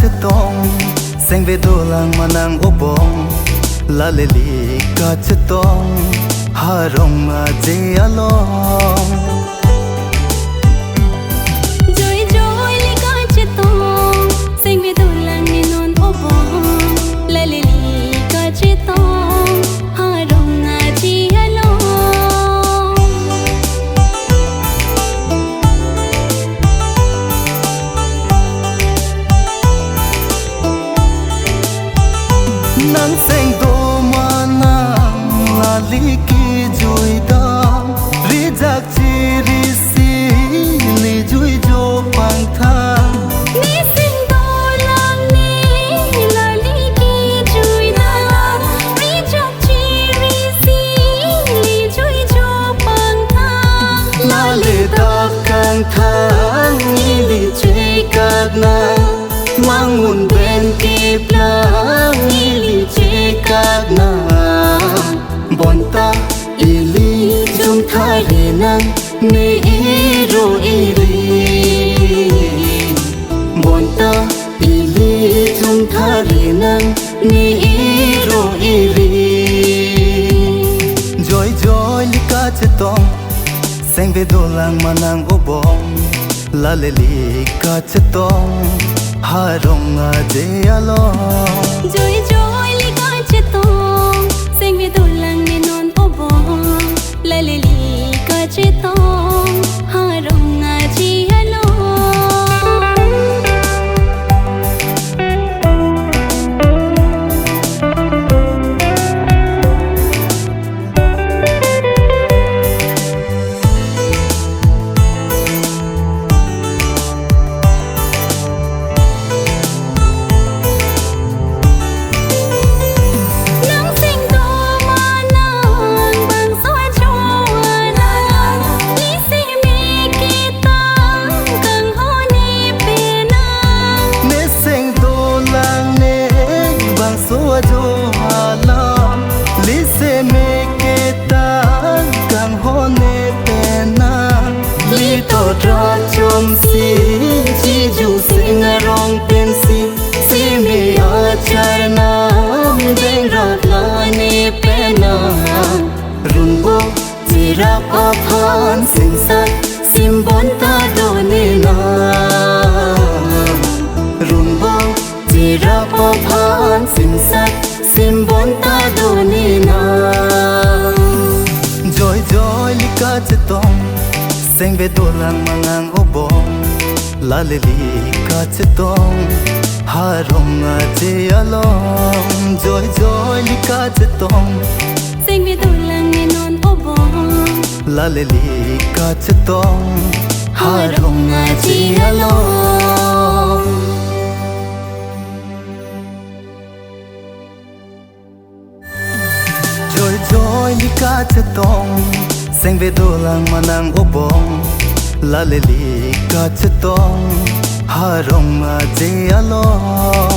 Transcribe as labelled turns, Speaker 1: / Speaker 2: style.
Speaker 1: Cha tong seng ve do lang manang obong la le li ka cha tong ha rong ma je along
Speaker 2: joy joy li ka cha tong seng ve do lang ni non obong la le li ka cha tong ha rong ma je along
Speaker 1: nang seng do manang la li ki joy da ri jak chi ri si li joy jo pang tha
Speaker 2: ni seng do lang ni la li ki joy da ri jak chi ri si li joy jo pang tha
Speaker 1: la le da kang tha ni li che kak na mangun ben ki pla na bonta ili jum thare nan ne iro iri bonta ili jum thare nan ne iro iri joy joy lika chetong seng ve do lang manang obong la le lika chetong ha rong a je along
Speaker 2: joy joy li ka cha tong seng ve do lang ni non obong la le li ka cha tong ha rong a ji
Speaker 1: sing sat sim bon ta do ne na rumbo jira pa phan sim sat sim bon ta do ne na joy joy lika chetong seng ve do lang mangang obong la le li ka chetong ha rong a je along joy joy lika chetong
Speaker 2: seng ve do lang ni non obong
Speaker 1: la le li ka chetong ha rong a je along joy joy lika chetong seng ve do lang manang obong la le li ka chetong ha rong a je along